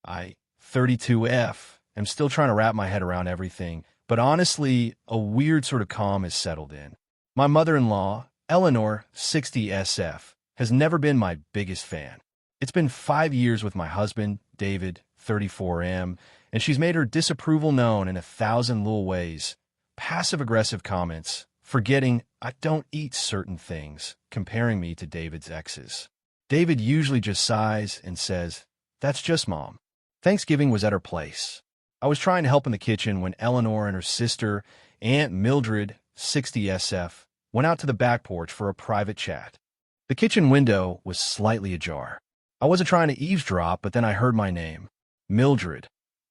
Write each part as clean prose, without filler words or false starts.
I, 32F, am still trying to wrap my head around everything, but honestly, a weird sort of calm has settled in. My mother-in-law, Eleanor, 60SF, has never been my biggest fan. It's been 5 years with my husband, David, 34M, and she's made her disapproval known in 1,000 little ways. Passive-aggressive comments, forgetting I don't eat certain things, comparing me to David's exes. David usually just sighs and says, "That's just Mom." Thanksgiving was at her place. I was trying to help in the kitchen when Eleanor and her sister, Aunt Mildred, 60SF, went out to the back porch for a private chat. The kitchen window was slightly ajar. I wasn't trying to eavesdrop, but then I heard my name. Mildred.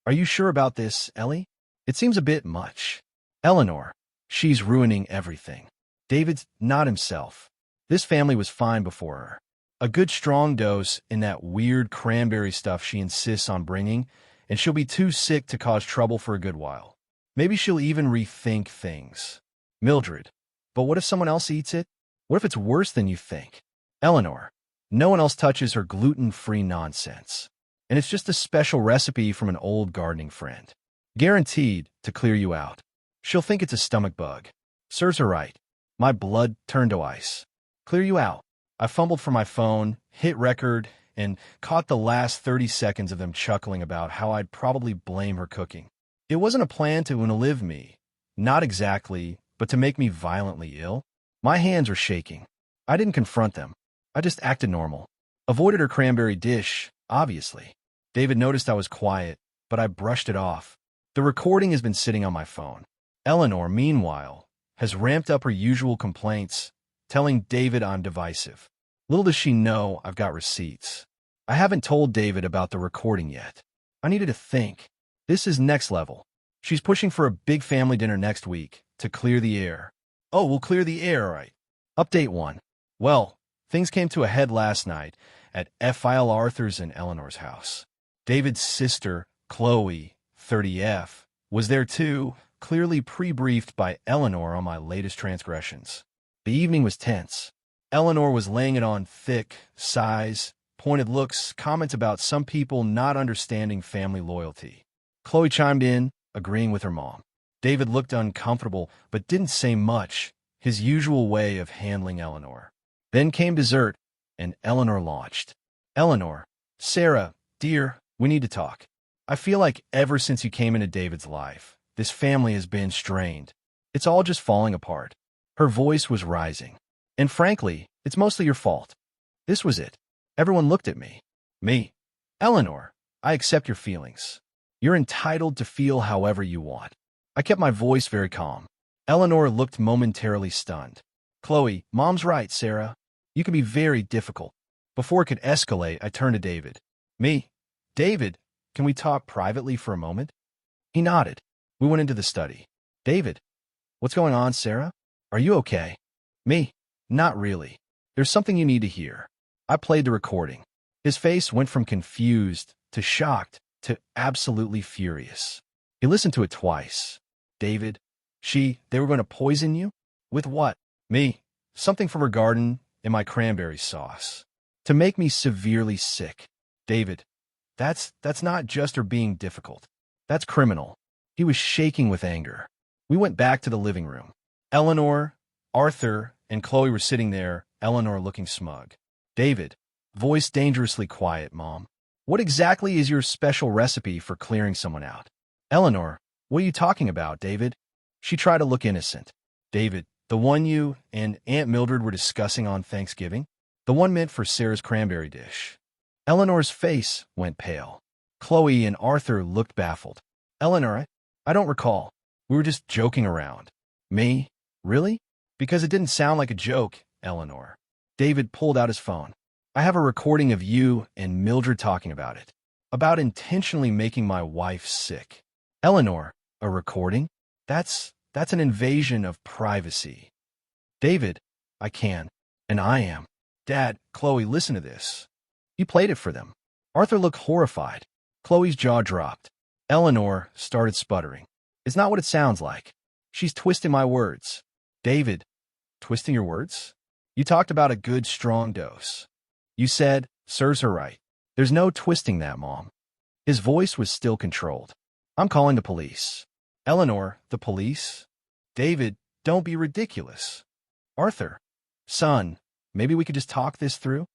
"Are you sure about this, Ellie? It seems a bit much." Eleanor. "She's ruining everything." David's not himself. This family was fine before her. A good strong dose in that weird cranberry stuff she insists on bringing, and she'll be too sick to cause trouble for a good while. Maybe she'll even rethink things. Mildred. "But what if someone else eats it? What if it's worse than you think?" Eleanor. "No one else touches her gluten-free nonsense. And it's just a special recipe from an old gardening friend. Guaranteed to clear you out. She'll think it's a stomach bug. Serves her right." My blood turned to ice. "Clear you out." I fumbled for my phone, hit record, and caught the last 30 seconds of them chuckling about how I'd probably blame her cooking. It wasn't a plan to unalive me. Not exactly, but to make me violently ill. My hands were shaking. I didn't confront them. I just acted normal. Avoided her cranberry dish, obviously. David noticed I was quiet, but I brushed it off. The recording has been sitting on my phone. Eleanor, meanwhile, has ramped up her usual complaints, telling David I'm divisive. Little does she know I've got receipts. I haven't told David about the recording yet. I needed to think. This is next level. She's pushing for a big family dinner next week to clear the air. Oh, we'll clear the air, all right. Update 1. Well, things came to a head last night at F.I.L. Arthur's and Eleanor's house. David's sister, Qley, 30F, was there too, clearly pre-briefed by Eleanor on my latest transgressions. The evening was tense. Eleanor was laying it on thick, sighs, pointed looks, comments about some people not understanding family loyalty. Qley chimed in, agreeing with her mom. David looked uncomfortable, but didn't say much, his usual way of handling Eleanor. Then came dessert, and Eleanor launched. "Eleanor, Sarah, dear, we need to talk. I feel like ever since you came into David's life, this family has been strained. It's all just falling apart." Her voice was rising. "And frankly, it's mostly your fault." This was it. Everyone looked at me. Me. "Eleanor, I accept your feelings. You're entitled to feel however you want." I kept my voice very calm. Eleanor looked momentarily stunned. "Qley, Mom's right, Sarah. You can be very difficult." Before it could escalate, I turned to David. "Me? David, can we talk privately for a moment?" He nodded. We went into the study. "David, what's going on, Sarah? Are you okay?" "Me? Not really. There's something you need to hear." I played the recording. His face went from confused to shocked to absolutely furious. He listened to it twice. "David, they were going to poison you?" "With what?" "Me. Something from her garden and my cranberry sauce. To make me severely sick." "David, that's not just her being difficult. That's criminal." He was shaking with anger. We went back to the living room. Eleanor, Arthur, and Qley were sitting there, Eleanor looking smug. "David," voice dangerously quiet, Mom. "What exactly is your special recipe for clearing someone out?" "Eleanor, what are you talking about, David?" She tried to look innocent. "David, the one you and Aunt Mildred were discussing on Thanksgiving? The one meant for Sarah's cranberry dish." Eleanor's face went pale. Qley and Arthur looked baffled. "Eleanor, I don't recall. We were just joking around." "Me? Really?" "Because it didn't sound like a joke, Eleanor." David pulled out his phone. "I have a recording of you and Mildred talking about it. About intentionally making my wife sick." "Eleanor, a recording? That's an invasion of privacy." "David, I can, and I am." "Dad, Qley, listen to this." He played it for them. Arthur looked horrified. Qley's jaw dropped. Eleanor started sputtering. "It's not what it sounds like. She's twisting my words." "David, twisting your words? You talked about a good, strong dose. You said, serves her right. There's no twisting that, Mom. His voice was still controlled. I'm calling the police. Eleanor, the police? David, don't be ridiculous. Arthur, son, maybe we could just talk this through?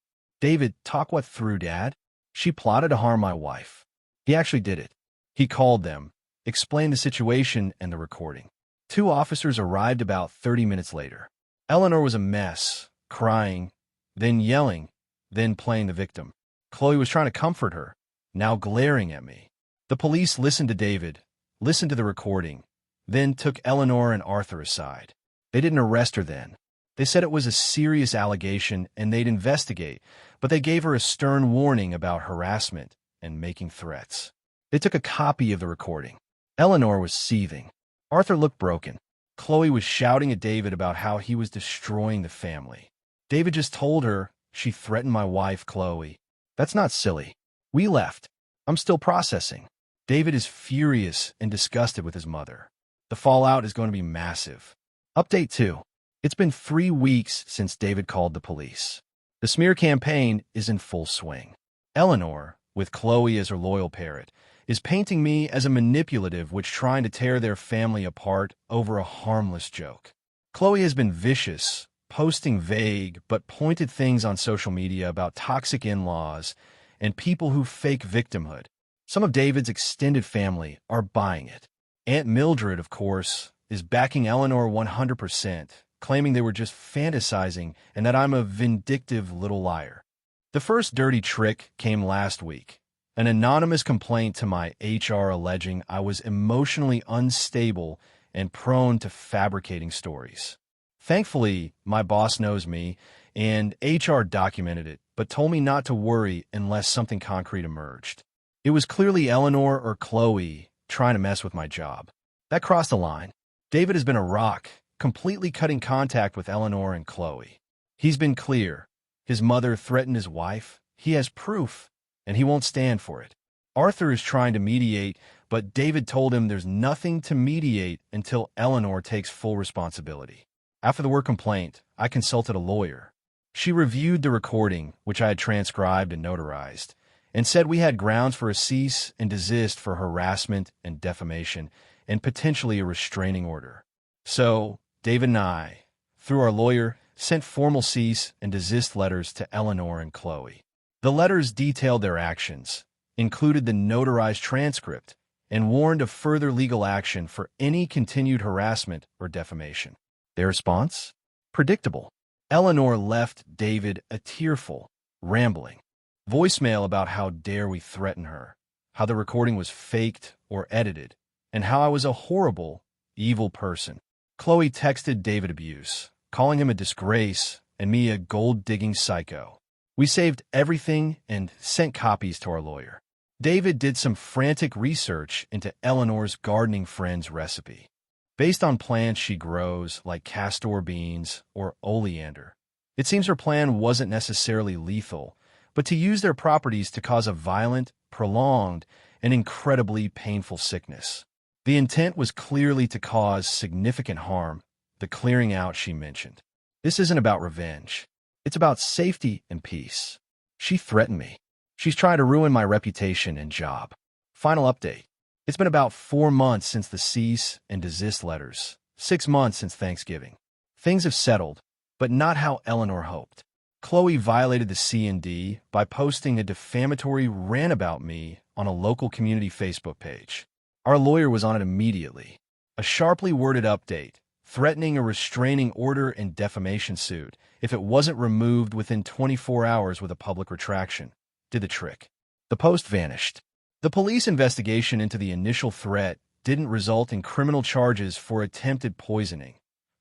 David, talk what through, Dad? She plotted to harm my wife. He actually did it. He called them, explained the situation and the recording. 2 officers arrived about 30 minutes later. Eleanor was a mess, crying, then yelling, then playing the victim. Qley was trying to comfort her, now glaring at me. The police listened to David, listened to the recording, then took Eleanor and Arthur aside. They didn't arrest her then. They said it was a serious allegation and they'd investigate, but they gave her a stern warning about harassment and making threats. They took a copy of the recording. Eleanor was seething. Arthur looked broken. Qley was shouting at David about how he was destroying the family. David just told her she threatened my wife, Qley. That's not silly. We left. I'm still processing. David is furious and disgusted with his mother. The fallout is going to be massive. Update 2. It's been 3 weeks since David called the police. The smear campaign is in full swing. Eleanor, with Qley as her loyal parrot, is painting me as a manipulative which trying to tear their family apart over a harmless joke. Qley has been vicious, posting vague but pointed things on social media about toxic in-laws and people who fake victimhood. Some of David's extended family are buying it. Aunt Mildred, of course, is backing Eleanor 100%, claiming they were just fantasizing and that I'm a vindictive little liar. The first dirty trick came last week. An anonymous complaint to my HR alleging I was emotionally unstable and prone to fabricating stories. Thankfully, my boss knows me, and HR documented it, but told me not to worry unless something concrete emerged. It was clearly Eleanor or Qley trying to mess with my job. That crossed the line. David has been a rock, completely cutting contact with Eleanor and Qley. He's been clear. His mother threatened his wife. He has proof, and he won't stand for it. Arthur is trying to mediate, but David told him there's nothing to mediate until Eleanor takes full responsibility. After the work complaint, I consulted a lawyer. She reviewed the recording, which I had transcribed and notarized, and said we had grounds for a cease and desist for harassment and defamation, and potentially a restraining order. So, David and I, through our lawyer, sent formal cease and desist letters to Eleanor and Qley. The letters detailed their actions, included the notarized transcript, and warned of further legal action for any continued harassment or defamation. Their response? Predictable. Eleanor left David a tearful, rambling voicemail about how dare we threaten her, how the recording was faked or edited, and how I was a horrible, evil person. Qley texted David abuse, calling him a disgrace and me a gold-digging psycho. We saved everything and sent copies to our lawyer. David did some frantic research into Eleanor's gardening friend's recipe. Based on plants she grows, like castor beans or oleander, it seems her plan wasn't necessarily lethal, but to use their properties to cause a violent, prolonged, and incredibly painful sickness. The intent was clearly to cause significant harm, the clearing out she mentioned. This isn't about revenge. It's about safety and peace. She threatened me. She's trying to ruin my reputation and job. Final update. It's been about 4 months since the cease and desist letters, 6 months since Thanksgiving. Things have settled, but not how Eleanor hoped. Qley violated the C&D by posting a defamatory rant about me on a local community Facebook page. Our lawyer was on it immediately. A sharply worded update, threatening a restraining order and defamation suit if it wasn't removed within 24 hours with a public retraction, did the trick. The post vanished. The police investigation into the initial threat didn't result in criminal charges for attempted poisoning.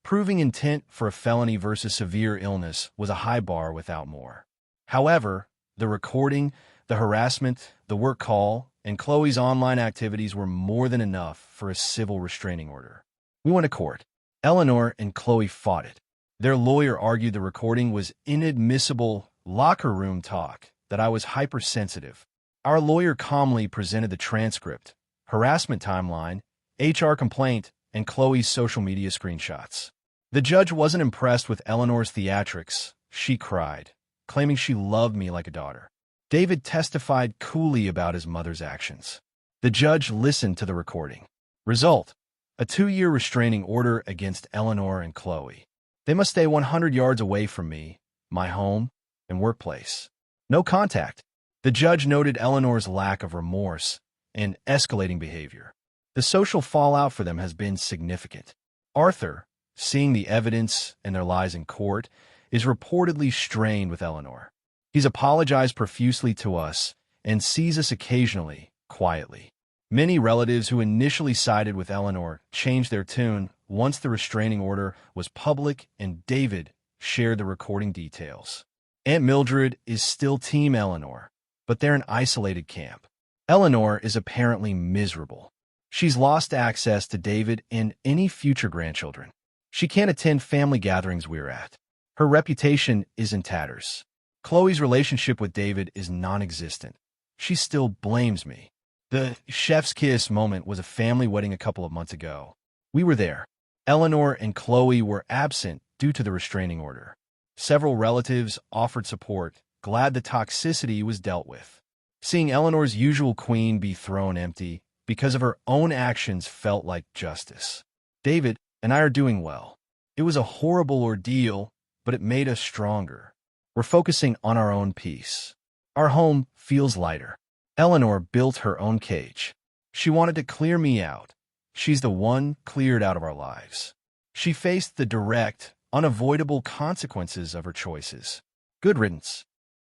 Proving intent for a felony versus severe illness was a high bar without more. However, the recording, the harassment, the work call, and Qley's online activities were more than enough for a civil restraining order. We went to court. Eleanor and Qley fought it. Their lawyer argued the recording was inadmissible locker room talk, that I was hypersensitive. Our lawyer calmly presented the transcript, harassment timeline, HR complaint, and Qley's social media screenshots. The judge wasn't impressed with Eleanor's theatrics. She cried, claiming she loved me like a daughter. David testified coolly about his mother's actions. The judge listened to the recording. Result: a 2-year restraining order against Eleanor and Qley. They must stay 100 yards away from me, my home, and workplace. No contact. The judge noted Eleanor's lack of remorse and escalating behavior. The social fallout for them has been significant. Arthur, seeing the evidence and their lies in court, is reportedly strained with Eleanor. He's apologized profusely to us and sees us occasionally, quietly. Many relatives who initially sided with Eleanor changed their tune once the restraining order was public and David shared the recording details. Aunt Mildred is still Team Eleanor, but they're an isolated camp. Eleanor is apparently miserable. She's lost access to David and any future grandchildren. She can't attend family gatherings we're at. Her reputation is in tatters. Qley's relationship with David is non-existent. She still blames me. The chef's kiss moment was a family wedding a couple of months ago. We were there. Eleanor and Qley were absent due to the restraining order. Several relatives offered support, glad the toxicity was dealt with. Seeing Eleanor's usual queen be thrown empty because of her own actions felt like justice. David and I are doing well. It was a horrible ordeal, but it made us stronger. We're focusing on our own peace. Our home feels lighter. Eleanor built her own cage. She wanted to clear me out. She's the one cleared out of our lives. She faced the direct, unavoidable consequences of her choices. Good riddance.